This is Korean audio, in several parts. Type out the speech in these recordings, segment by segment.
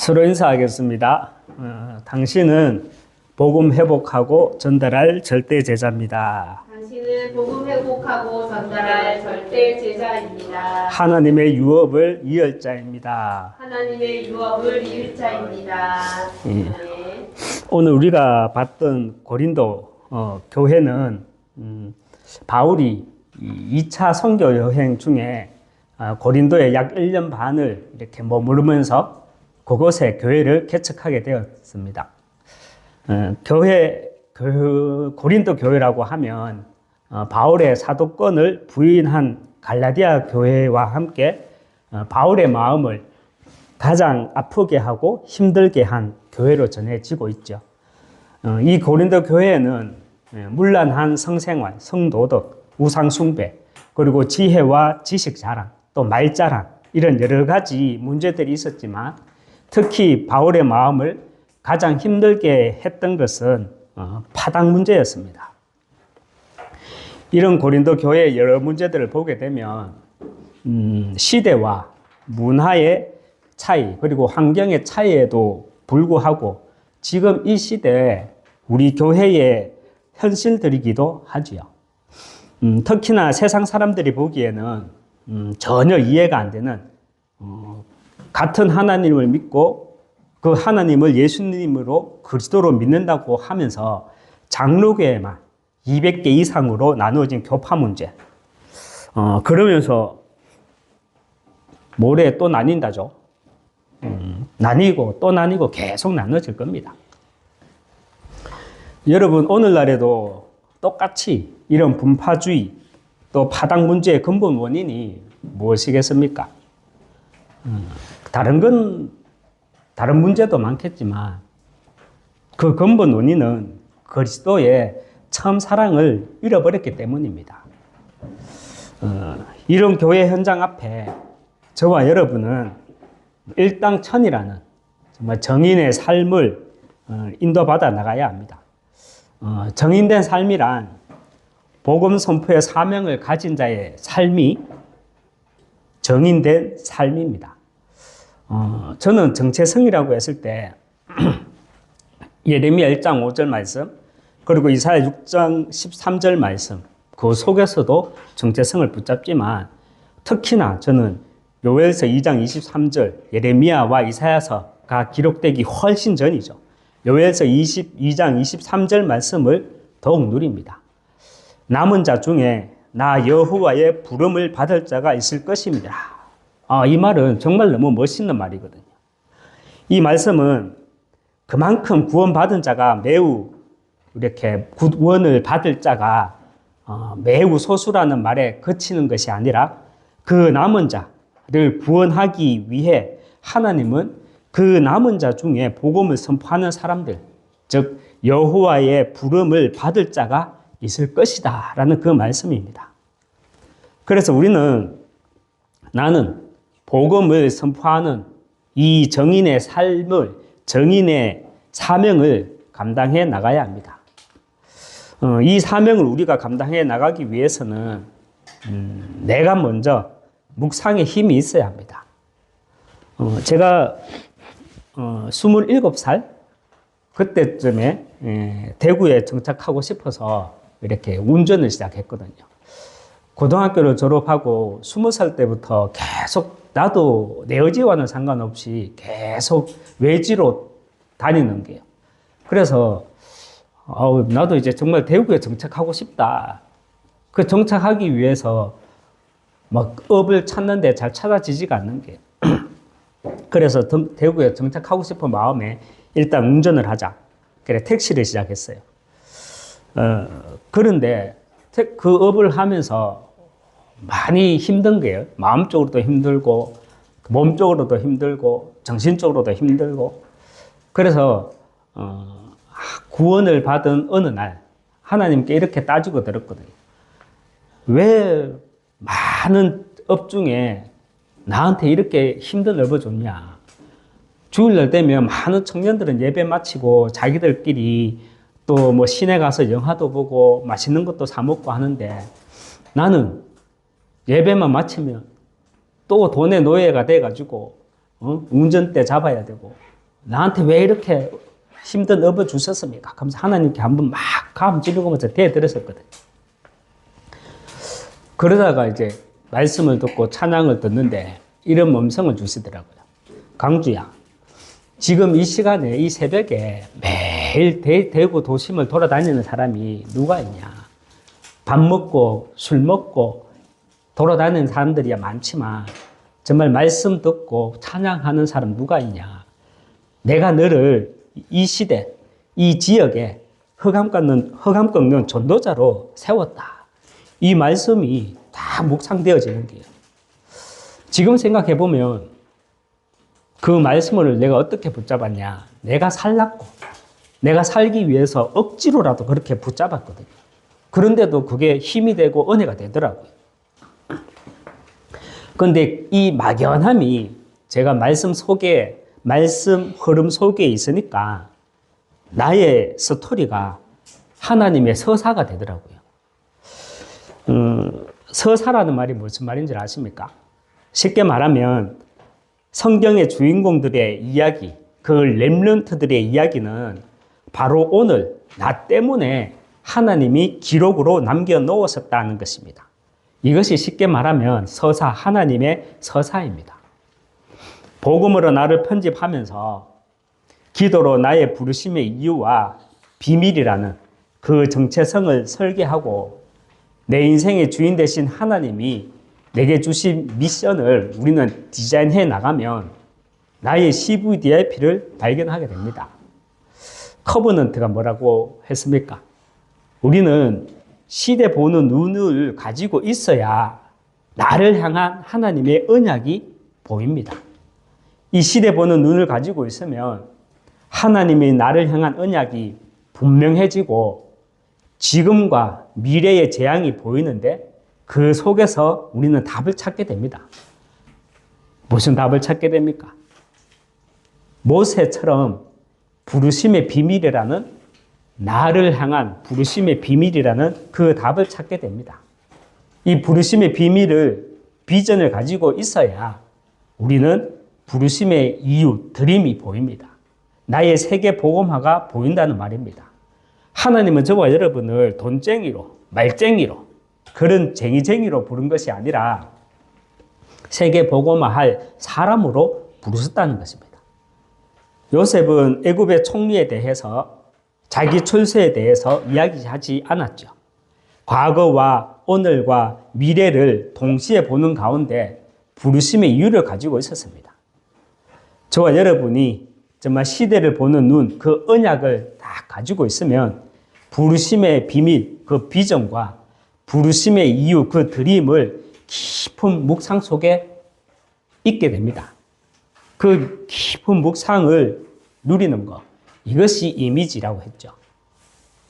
서로 인사하겠습니다. 당신은 복음 회복하고 전달할 절대 제자입니다. 당신은 복음 회복하고 전달할 절대 제자입니다. 하나님의 유업을 이을 자입니다. 하나님의 유업을 이을 자입니다. 네. 오늘 우리가 봤던 고린도 교회는 바울이 2차 선교 여행 중에 고린도에 약 1년 반을 이렇게 머무르면서 그곳에 교회를 개척하게 되었습니다. 고린도 교회라고 하면 바울의 사도권을 부인한 갈라디아 교회와 함께 바울의 마음을 가장 아프게 하고 힘들게 한 교회로 전해지고 있죠. 이 고린도 교회에는 문란한 성생활, 성도덕, 우상숭배, 그리고 지혜와 지식 자랑, 또 말자랑 이런 여러 가지 문제들이 있었지만 특히 바울의 마음을 가장 힘들게 했던 것은 파당 문제였습니다. 이런 고린도 교회의 여러 문제들을 보게 되면 시대와 문화의 차이 그리고 환경의 차이에도 불구하고 지금 이 시대에 우리 교회에 현실들이기도 하지요. 특히나 세상 사람들이 보기에는 전혀 이해가 안 되는 같은 하나님을 믿고 그 하나님을 예수님으로 그리스도로 믿는다고 하면서 장로교회만 200개 이상으로 나누어진 교파 문제. 그러면서 모레 또 나뉜다죠. 나뉘고 또 나뉘고 계속 나눠질 겁니다. 여러분 오늘날에도 똑같이 이런 분파주의 또 파당 문제의 근본 원인이 무엇이겠습니까? 다른 문제도 많겠지만 그 근본 원인은 그리스도의 처음 사랑을 잃어버렸기 때문입니다. 이런 교회 현장 앞에 저와 여러분은 일당천이라는 정말 정인의 삶을 인도받아 나가야 합니다. 정인된 삶이란 복음 선포의 사명을 가진 자의 삶이 정인된 삶입니다. 저는 정체성이라고 했을 때 예레미야 1장 5절 말씀 그리고 이사야 6장 13절 말씀 그 속에서도 정체성을 붙잡지만 특히나 저는 요엘서 2장 23절 예레미야와 이사야서가 기록되기 훨씬 전이죠. 요엘서 22장 23절 말씀을 더욱 누립니다. 남은 자 중에 나 여호와의 부름을 받을 자가 있을 것입니다. 이 말은 정말 너무 멋있는 말이거든요. 이 말씀은 그만큼 구원받은 자가 매우 이렇게 구원을 받을 자가 매우 소수라는 말에 그치는 것이 아니라 그 남은 자를 구원하기 위해 하나님은 그 남은 자 중에 복음을 선포하는 사람들, 즉 여호와의 부름을 받을 자가 있을 것이다 라는 그 말씀입니다. 그래서 나는 복음을 선포하는 이 정인의 삶을, 정인의 사명을 감당해 나가야 합니다. 이 사명을 우리가 감당해 나가기 위해서는 내가 먼저 묵상의 힘이 있어야 합니다. 제가 27살 그때쯤에 대구에 정착하고 싶어서 이렇게 운전을 시작했거든요. 고등학교를 졸업하고 20살 때부터 계속 나도 내 의지와는 상관없이 계속 외지로 다니는 게요. 그래서 나도 이제 정말 대구에 정착하고 싶다. 그 정착하기 위해서 막 업을 찾는데 잘 찾아지지가 않는 게요. 그래서 대구에 정착하고 싶은 마음에 일단 운전을 하자. 그래 택시를 시작했어요. 그런데 그 업을 하면서 많이 힘든 게요. 마음적으로도 힘들고 몸적으로도 힘들고 정신적으로도 힘들고 그래서 구원을 받은 어느 날 하나님께 이렇게 따지고 들었거든요. 왜 많은 업 중에 나한테 이렇게 힘든 업을 줬냐. 주일날 되면 많은 청년들은 예배 마치고 자기들끼리 또 뭐 시내 가서 영화도 보고 맛있는 것도 사 먹고 하는데 나는 예배만 마치면 또 돈의 노예가 돼가지고 운전대 잡아야 되고 나한테 왜 이렇게 힘든 업을 주셨습니까? 그러면서 하나님께 한번 막 감 찌르면서 대들었었거든요. 그러다가 이제 말씀을 듣고 찬양을 듣는데 이런 음성을 주시더라고요. 강주야, 지금 이 시간에 이 새벽에 매일 대구 도심을 돌아다니는 사람이 누가 있냐? 밥 먹고 술 먹고 돌아다니는 사람들이야 많지만 정말 말씀 듣고 찬양하는 사람 누가 있냐? 내가 너를 이 시대, 이 지역에 흑암 꺾는 전도자로 세웠다. 이 말씀이 다 묵상되어지는 게요. 지금 생각해 보면 그 말씀을 내가 어떻게 붙잡았냐? 내가 살랐고 내가 살기 위해서 억지로라도 그렇게 붙잡았거든요. 그런데도 그게 힘이 되고 은혜가 되더라고요. 그런데 이 막연함이 제가 말씀 흐름 속에 있으니까 나의 스토리가 하나님의 서사가 되더라고요. 서사라는 말이 무슨 말인지 아십니까? 쉽게 말하면 성경의 주인공들의 이야기, 그 렘넌트들의 이야기는 바로 오늘 나 때문에 하나님이 기록으로 남겨놓으셨다는 것입니다. 이것이 쉽게 말하면 서사, 하나님의 서사입니다. 복음으로 나를 편집하면서 기도로 나의 부르심의 이유와 비밀이라는 그 정체성을 설계하고 내 인생의 주인 되신 하나님이 내게 주신 미션을 우리는 디자인해 나가면 나의 CVDIP를 발견하게 됩니다. 커버넌트가 뭐라고 했습니까? 우리는 시대 보는 눈을 가지고 있어야 나를 향한 하나님의 언약이 보입니다. 이 시대 보는 눈을 가지고 있으면 하나님이 나를 향한 언약이 분명해지고 지금과 미래의 재앙이 보이는데 그 속에서 우리는 답을 찾게 됩니다. 무슨 답을 찾게 됩니까? 모세처럼 부르심의 비밀이라는 나를 향한 부르심의 비밀이라는 그 답을 찾게 됩니다. 이 부르심의 비밀을 비전을 가지고 있어야 우리는 부르심의 이유, 드림이 보입니다. 나의 세계 복음화가 보인다는 말입니다. 하나님은 저와 여러분을 돈쟁이로, 말쟁이로, 그런 쟁이쟁이로 부른 것이 아니라 세계 복음화할 사람으로 부르셨다는 것입니다. 요셉은 애굽의 총리에 대해서 자기 출세에 대해서 이야기하지 않았죠. 과거와 오늘과 미래를 동시에 보는 가운데 부르심의 이유를 가지고 있었습니다. 저와 여러분이 정말 시대를 보는 눈, 그 언약을 다 가지고 있으면 부르심의 비밀, 그 비전과 부르심의 이유, 그 드림을 깊은 묵상 속에 있게 됩니다. 그 깊은 묵상을 누리는 것, 이것이 이미지라고 했죠.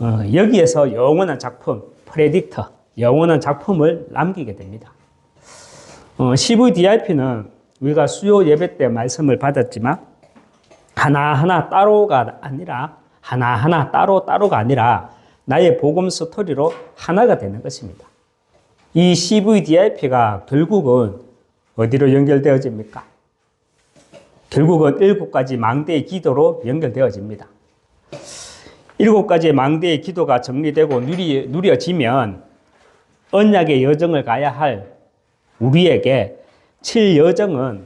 여기에서 영원한 작품, 프레딕터, 영원한 작품을 남기게 됩니다. CVDIP는 우리가 수요 예배 때 말씀을 받았지만 하나하나 따로가 아니라 하나하나 따로가 아니라 나의 복음 스토리로 하나가 되는 것입니다. 이 CVDIP가 결국은 어디로 연결되어집니까? 결국은 7가지 망대의 기도로 연결되어집니다. 7가지의 망대의 기도가 정리되고 누려지면 언약의 여정을 가야 할 우리에게 7여정은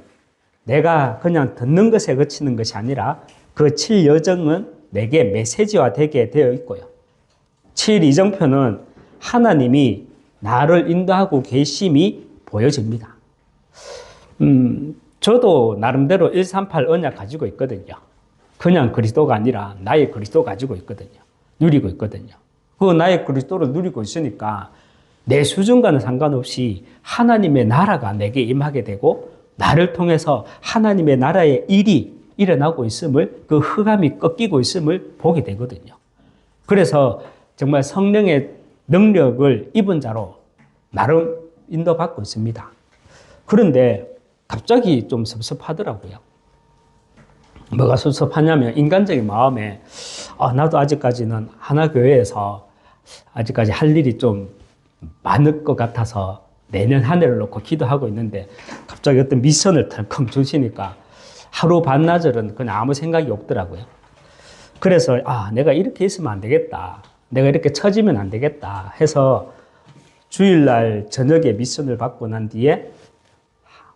내가 그냥 듣는 것에 그치는 것이 아니라 그 7여정은 내게 메시지화 되게 되어 있고요. 7이정표는 하나님이 나를 인도하고 계심이 보여집니다. 저도 나름대로 138 언약 가지고 있거든요. 그냥 그리스도가 아니라 나의 그리스도 가지고 있거든요. 누리고 있거든요. 그 나의 그리스도를 누리고 있으니까 내 수준과는 상관없이 하나님의 나라가 내게 임하게 되고 나를 통해서 하나님의 나라의 일이 일어나고 있음을, 그 흑암이 꺾이고 있음을 보게 되거든요. 그래서 정말 성령의 능력을 입은 자로 나름 인도받고 있습니다. 그런데 갑자기 좀 섭섭하더라고요. 뭐가 섭섭하냐면 인간적인 마음에 나도 아직까지는 하나교회에서 아직까지 할 일이 좀 많을 것 같아서 내년 한 해를 놓고 기도하고 있는데 갑자기 어떤 미션을 덜컹 주시니까 하루 반나절은 그냥 아무 생각이 없더라고요. 그래서 내가 이렇게 있으면 안 되겠다. 내가 이렇게 처지면 안 되겠다 해서 주일날 저녁에 미션을 받고 난 뒤에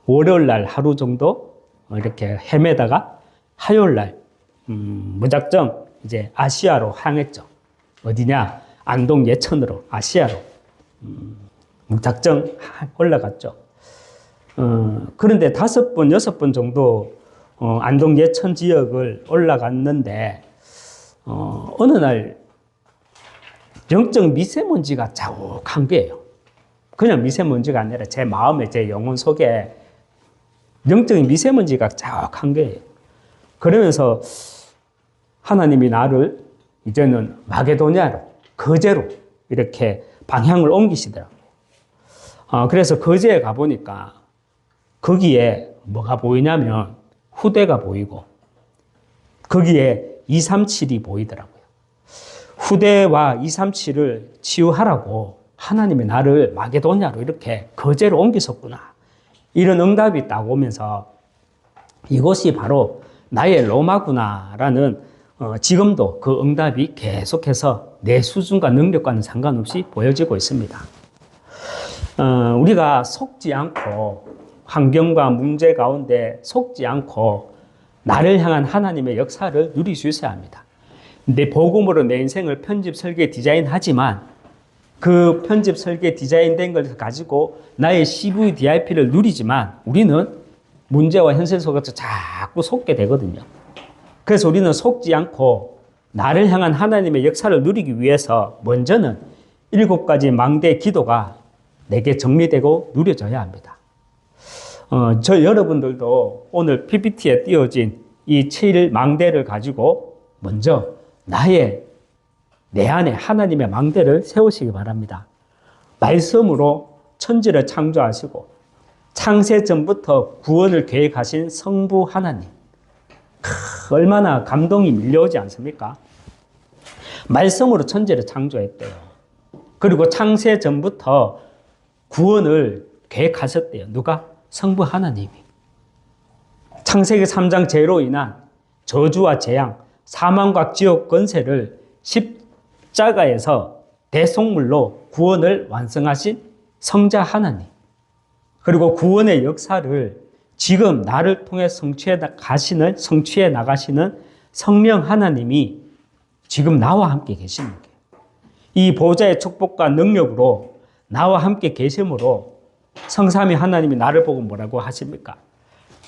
월요일날 하루 정도 이렇게 헤매다가 화요일날 무작정 이제 아시아로 향했죠. 어디냐? 안동 예천으로 아시아로 무작정 올라갔죠. 그런데 5번, 6번 정도 안동 예천 지역을 올라갔는데 어느 날 영적 미세먼지가 자욱한 거예요. 그냥 미세먼지가 아니라 제 마음에, 제 영혼 속에 영적인 미세먼지가 자욱한 거예요. 그러면서 하나님이 나를 이제는 마게도냐로, 거제로 이렇게 방향을 옮기시더라고요. 그래서 거제에 가보니까 거기에 뭐가 보이냐면 후대가 보이고 거기에 237이 보이더라고요. 후대와 237을 치유하라고 하나님이 나를 마게도냐로 이렇게 거제로 옮기셨구나. 이런 응답이 딱 오면서 이곳이 바로 나의 로마구나라는 지금도 그 응답이 계속해서 내 수준과 능력과는 상관없이 보여지고 있습니다. 우리가 속지 않고 환경과 문제 가운데 속지 않고 나를 향한 하나님의 역사를 누릴 수 있어야 합니다. 내 복음으로 내 인생을 편집, 설계, 디자인하지만 그 편집, 설계, 디자인된 것을 가지고 나의 CV, DIP를 누리지만 우리는 문제와 현실 속에서 자꾸 속게 되거든요. 그래서 우리는 속지 않고 나를 향한 하나님의 역사를 누리기 위해서 먼저는 7가지 망대 기도가 내게 정리되고 누려져야 합니다. 저 여러분들도 오늘 PPT에 띄워진 이 7망대를 가지고 먼저 내 안에 하나님의 망대를 세우시기 바랍니다. 말씀으로 천지를 창조하시고 창세 전부터 구원을 계획하신 성부 하나님. 얼마나 감동이 밀려오지 않습니까? 말씀으로 천지를 창조했대요. 그리고 창세 전부터 구원을 계획하셨대요. 누가? 성부 하나님이. 창세기 3장 죄로 인한 저주와 재앙, 사망과 지옥 권세를 십자가에서 대속물로 구원을 완성하신 성자 하나님. 그리고 구원의 역사를 지금 나를 통해 성취해 나가시는 성령 하나님이 지금 나와 함께 계시는 거예요. 이 보좌의 축복과 능력으로 나와 함께 계심으로 성삼위 하나님이 나를 보고 뭐라고 하십니까?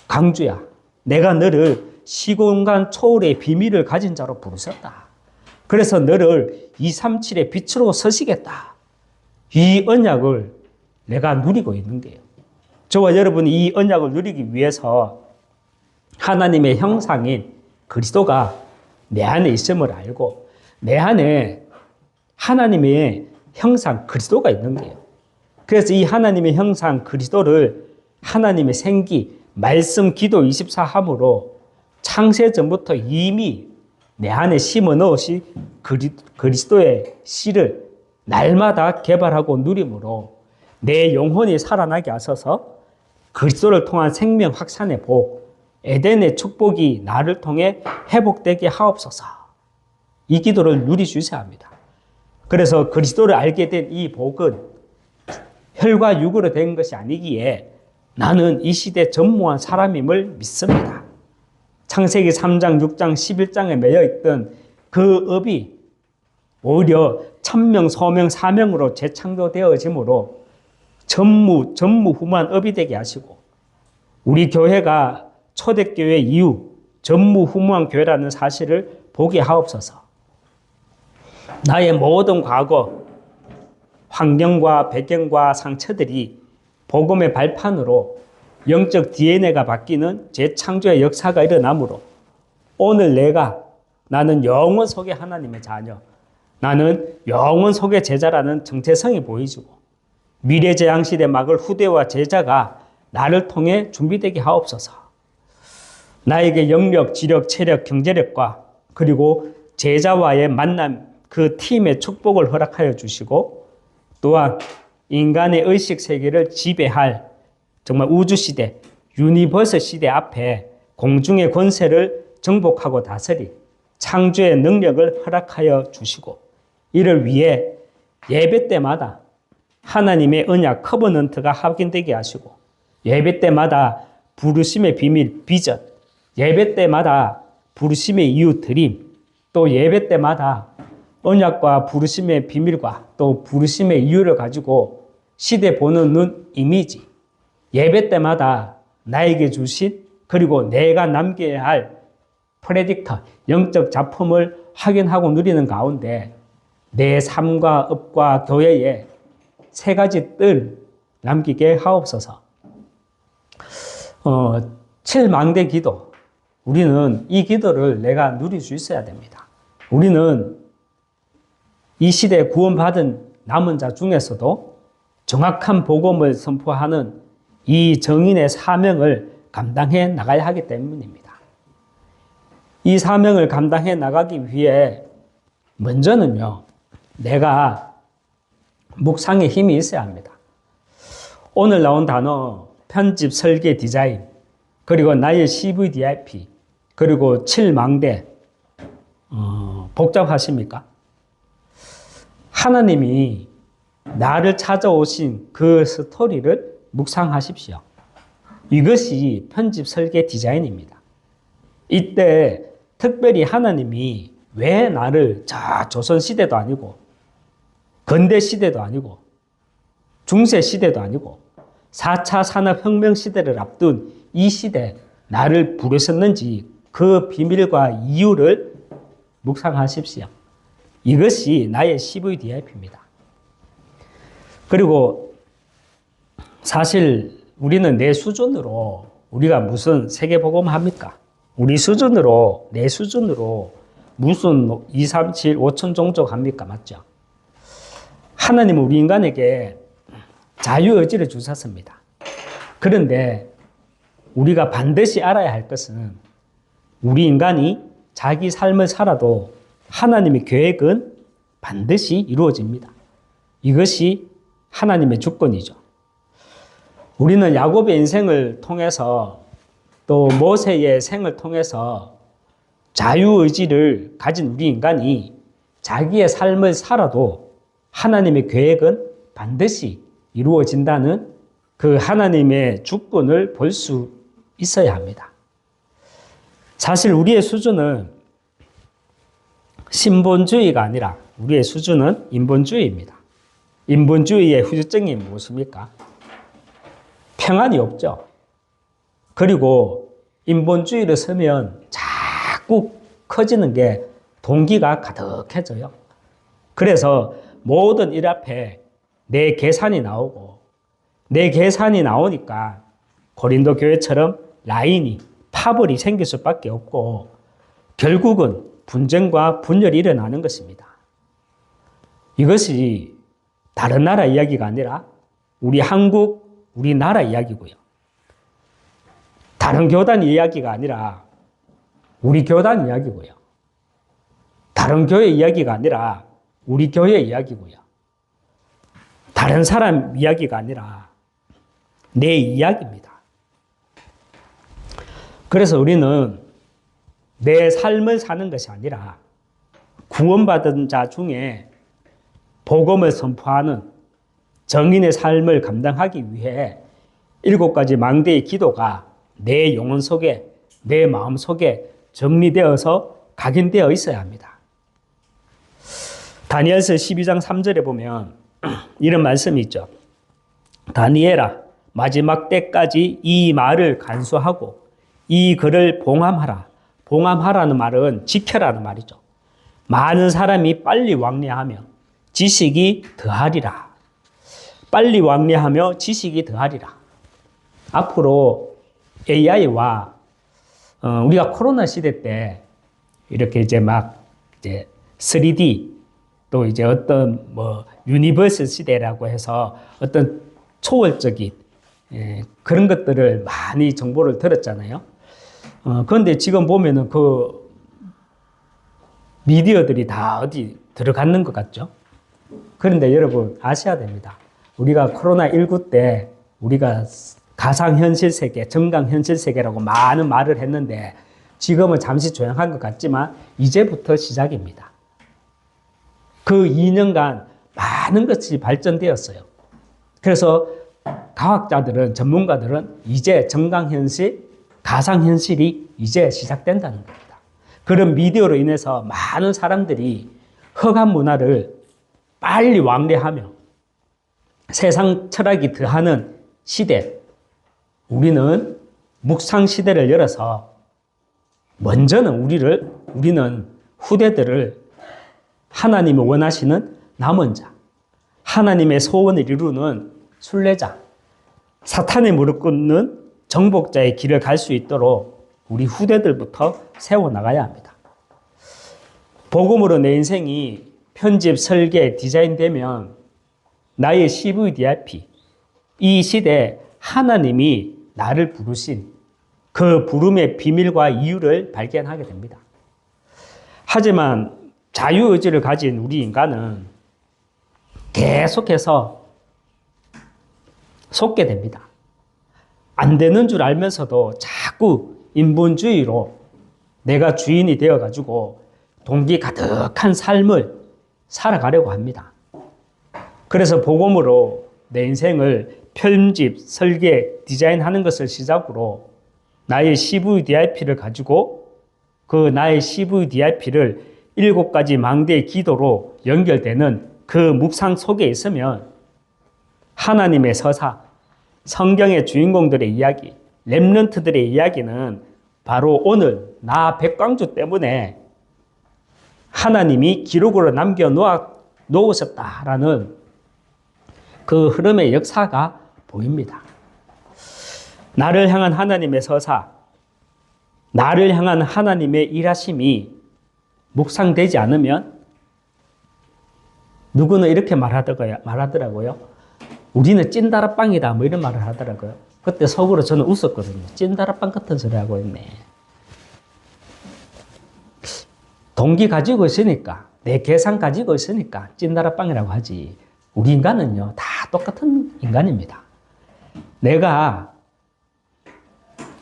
강주야, 내가 너를 시공간 초월의 비밀을 가진 자로 부르셨다. 그래서 너를 237의 빛으로 서시겠다. 이 언약을 내가 누리고 있는 거예요. 저와 여러분이 이 언약을 누리기 위해서 하나님의 형상인 그리스도가 내 안에 있음을 알고 내 안에 하나님의 형상 그리스도가 있는 거예요. 그래서 이 하나님의 형상 그리스도를 하나님의 생기, 말씀, 기도 24함으로 창세 전부터 이미 내 안에 심어 넣으신 그리스도의 씨를 날마다 개발하고 누림으로 내 영혼이 살아나게 하셔서 그리스도를 통한 생명 확산의 복, 에덴의 축복이 나를 통해 회복되게 하옵소서. 이 기도를 누리셔야 합니다. 그래서 그리스도를 알게 된 이 복은 혈과 육으로 된 것이 아니기에 나는 이 시대 전무한 사람임을 믿습니다. 창세기 3장, 6장, 11장에 매여있던 그 업이 오히려 천명, 소명, 사명으로 재창조되어짐으로 전무후무한 업이 되게 하시고 우리 교회가 초대교회 이후 전무후무한 교회라는 사실을 보게 하옵소서. 나의 모든 과거, 환경과 배경과 상처들이 복음의 발판으로 영적 DNA가 바뀌는 재창조의 역사가 일어나므로 오늘 나는 영원 속의 하나님의 자녀, 나는 영원 속의 제자라는 정체성이 보이지고 미래재앙시대 막을 후대와 제자가 나를 통해 준비되게 하옵소서. 나에게 영력, 지력, 체력, 경제력과 그리고 제자와의 만남, 그 팀의 축복을 허락하여 주시고 또한 인간의 의식 세계를 지배할 정말 우주시대, 유니버스 시대 앞에 공중의 권세를 정복하고 다스리 창조의 능력을 허락하여 주시고 이를 위해 예배 때마다 하나님의 언약 커버넌트가 확인되게 하시고 예배 때마다 부르심의 비밀 비전, 예배 때마다 부르심의 이유 드림, 또 예배 때마다 언약과 부르심의 비밀과 또 부르심의 이유를 가지고 시대 보는 눈 이미지, 예배 때마다 나에게 주신 그리고 내가 남겨야 할 프레딕터, 영적 작품을 확인하고 누리는 가운데 내 삶과 업과 교회에 세 가지 뜰 남기게 하옵소서. 7망대 기도. 우리는 이 기도를 내가 누릴 수 있어야 됩니다. 우리는 이 시대에 구원받은 남은 자 중에서도 정확한 복음을 선포하는 이 정인의 사명을 감당해 나가야 하기 때문입니다. 이 사명을 감당해 나가기 위해 먼저는요, 내가 묵상에 힘이 있어야 합니다. 오늘 나온 단어, 편집, 설계, 디자인, 그리고 나의 CVDIP, 그리고 7망대, 복잡하십니까? 하나님이 나를 찾아오신 그 스토리를 묵상하십시오. 이것이 편집, 설계, 디자인입니다. 이때 특별히 하나님이 왜 나를 조선시대도 아니고 근대시대도 아니고 중세시대도 아니고 4차 산업혁명 시대를 앞둔 이 시대에 나를 부르셨는지 그 비밀과 이유를 묵상하십시오. 이것이 나의 CVDIP입니다. 그리고 사실 우리는 내 수준으로 우리가 무슨 세계복음 합니까? 우리 수준으로, 내 수준으로 무슨 2, 3, 7, 5천 종족 합니까? 맞죠? 하나님은 우리 인간에게 자유의지를 주셨습니다. 그런데 우리가 반드시 알아야 할 것은 우리 인간이 자기 삶을 살아도 하나님의 계획은 반드시 이루어집니다. 이것이 하나님의 주권이죠. 우리는 야곱의 인생을 통해서 또 모세의 생을 통해서 자유의지를 가진 우리 인간이 자기의 삶을 살아도 하나님의 계획은 반드시 이루어진다는 그 하나님의 주권을 볼 수 있어야 합니다. 사실 우리의 수준은 신본주의가 아니라 우리의 수준은 인본주의입니다. 인본주의의 후유증이 무엇입니까? 평안이 없죠. 그리고 인본주의를 쓰면 자꾸 커지는 게 동기가 가득해져요. 그래서 모든 일 앞에 내 계산이 나오고 내 계산이 나오니까 고린도 교회처럼 라인이 파벌이 생길 수밖에 없고 결국은 분쟁과 분열이 일어나는 것입니다. 이것이 다른 나라 이야기가 아니라 우리 한국, 우리나라 이야기고요. 다른 교단 이야기가 아니라 우리 교단 이야기고요. 다른 교회 이야기가 아니라 우리 교회 이야기고요. 다른 사람 이야기가 아니라 내 이야기입니다. 그래서 우리는 내 삶을 사는 것이 아니라 구원받은 자 중에 복음을 선포하는 정인의 삶을 감당하기 위해 7가지 망대의 기도가 내 영혼 속에, 내 마음 속에 정리되어서 각인되어 있어야 합니다. 다니엘서 12장 3절에 보면 이런 말씀이 있죠. 다니엘아, 마지막 때까지 이 말을 간수하고 이 글을 봉함하라. 봉함하라는 말은 지켜라는 말이죠. 많은 사람이 빨리 왕래하며 지식이 더하리라. 빨리 왕래하며 지식이 더하리라. 앞으로 AI와 우리가 코로나 시대 때 이렇게 이제 막 이제 3D 또 이제 어떤 뭐 유니버스 시대라고 해서 어떤 초월적인 그런 것들을 많이 정보를 들었잖아요. 그런데 지금 보면은 그 미디어들이 다 어디 들어갔는 것 같죠? 그런데 여러분 아셔야 됩니다. 우리가 코로나19 때 우리가 가상현실 세계, 정강현실 세계라고 많은 말을 했는데 지금은 잠시 조용한 것 같지만 이제부터 시작입니다. 그 2년간 많은 것이 발전되었어요. 그래서 과학자들은, 전문가들은 이제 정강현실, 가상현실이 이제 시작된다는 겁니다. 그런 미디어로 인해서 많은 사람들이 허간 문화를 빨리 왕래하며 세상 철학이 더하는 시대, 우리는 묵상 시대를 열어서 먼저는 우리는 후대들을 하나님이 원하시는 남은 자, 하나님의 소원을 이루는 순례자, 사탄의 무릎 꿇는 정복자의 길을 갈 수 있도록 우리 후대들부터 세워나가야 합니다. 복음으로 내 인생이 편집, 설계, 디자인되면 나의 CVDIP, 이 시대에 하나님이 나를 부르신 그 부름의 비밀과 이유를 발견하게 됩니다. 하지만 자유의지를 가진 우리 인간은 계속해서 속게 됩니다. 안 되는 줄 알면서도 자꾸 인본주의로 내가 주인이 되어가지고 동기 가득한 삶을 살아가려고 합니다. 그래서 복음으로 내 인생을 편집, 설계, 디자인하는 것을 시작으로 나의 CVDIP를 가지고 그 나의 CVDIP를 7가지 망대의 기도로 연결되는 그 묵상 속에 있으면 하나님의 서사, 성경의 주인공들의 이야기, 렘넌트들의 이야기는 바로 오늘 나 백광주 때문에 하나님이 기록으로 남겨놓으셨다라는 그 흐름의 역사가 보입니다. 나를 향한 하나님의 서사, 나를 향한 하나님의 일하심이 묵상되지 않으면 누구는 이렇게 말하더라고요. 우리는 찐다라빵이다 뭐 이런 말을 하더라고요. 그때 속으로 저는 웃었거든요. 찐다라빵 같은 소리 하고 있네. 동기 가지고 있으니까, 내 계산 가지고 있으니까 찐다라빵이라고 하지. 우리 인간은요 다 똑같은 인간입니다. 내가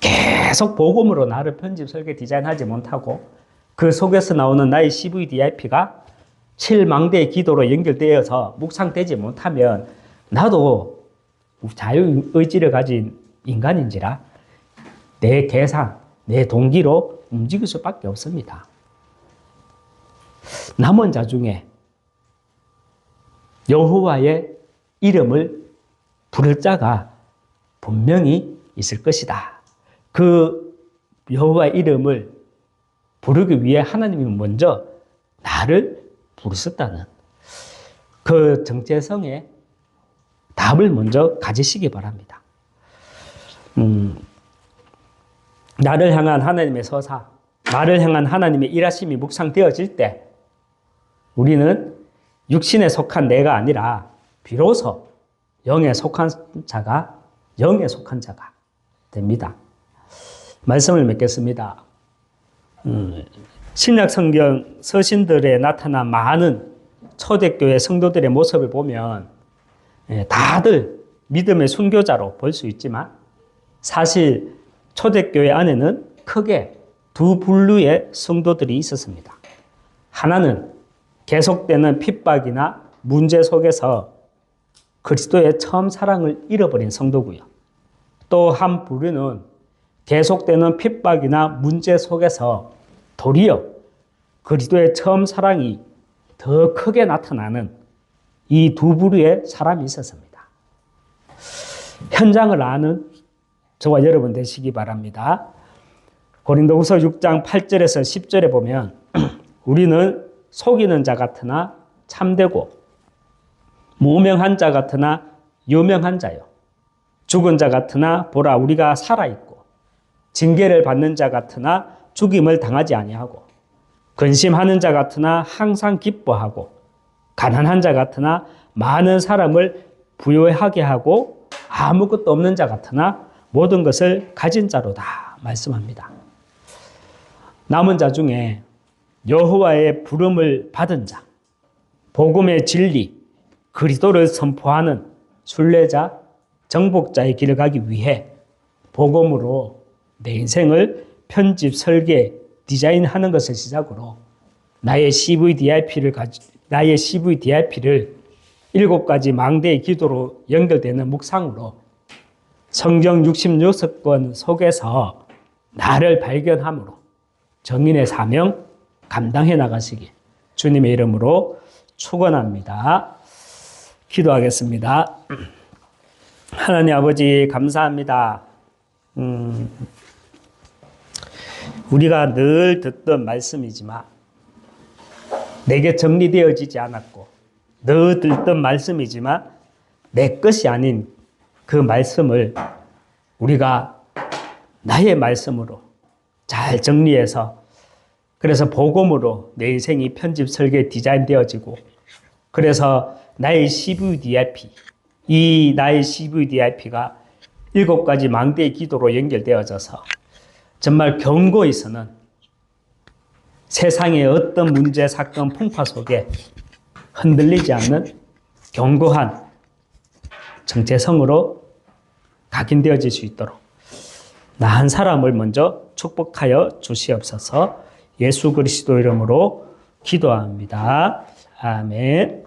계속 복음으로 나를 편집, 설계, 디자인하지 못하고 그 속에서 나오는 나의 CVDIP가 7망대의 기도로 연결되어서 묵상되지 못하면 나도 자유의지를 가진 인간인지라 내 계산, 내 동기로 움직일 수밖에 없습니다. 남은 자 중에 여호와의 이름을 부를 자가 분명히 있을 것이다. 그 여호와의 이름을 부르기 위해 하나님이 먼저 나를 부르셨다는 그 정체성의 답을 먼저 가지시기 바랍니다. 나를 향한 하나님의 서사, 나를 향한 하나님의 일하심이 묵상되어질 때 우리는 육신에 속한 내가 아니라 비로소 영에 속한 자가 됩니다. 말씀을 맺겠습니다. 신약 성경 서신들에 나타난 많은 초대교회 성도들의 모습을 보면 다들 믿음의 순교자로 볼 수 있지만 사실 초대교회 안에는 크게 두 분류의 성도들이 있었습니다. 하나는 계속되는 핍박이나 문제 속에서 그리스도의 처음 사랑을 잃어버린 성도고요. 또 한 부류는 계속되는 핍박이나 문제 속에서 도리어 그리스도의 처음 사랑이 더 크게 나타나는 이 두 부류의 사람이 있었습니다. 현장을 아는 저와 여러분 되시기 바랍니다. 고린도후서 6장 8절에서 10절에 보면 우리는 속이는 자 같으나 참되고 무명한 자 같으나 유명한 자요. 죽은 자 같으나 보라 우리가 살아있고 징계를 받는 자 같으나 죽임을 당하지 아니하고 근심하는 자 같으나 항상 기뻐하고 가난한 자 같으나 많은 사람을 부유하게 하고 아무것도 없는 자 같으나 모든 것을 가진 자로다 말씀합니다. 남은 자 중에 여호와의 부름을 받은 자, 복음의 진리, 그리스도를 선포하는 순례자, 정복자의 길을 가기 위해 복음으로 내 인생을 편집, 설계, 디자인하는 것을 시작으로 나의 CVDIP를 7가지 망대의 기도로 연결되는 묵상으로 성경 66권 속에서 나를 발견함으로 정인의 사명 감당해 나가시기 주님의 이름으로 축원합니다. 기도하겠습니다. 하나님 아버지 감사합니다. 우리가 늘 듣던 말씀이지만 내게 정리되어지지 않았고 늘 듣던 말씀이지만 내 것이 아닌 그 말씀을 우리가 나의 말씀으로 잘 정리해서 그래서 복음으로 내 인생이 편집, 설계, 디자인되어지고 그래서 나의 CVDIP, 이 나의 CVDIP가 7가지 망대의 기도로 연결되어져서 정말 견고히서는 세상의 어떤 문제, 사건, 풍파 속에 흔들리지 않는 견고한 정체성으로 각인되어질 수 있도록 나 한 사람을 먼저 축복하여 주시옵소서. 예수 그리스도 이름으로 기도합니다. 아멘.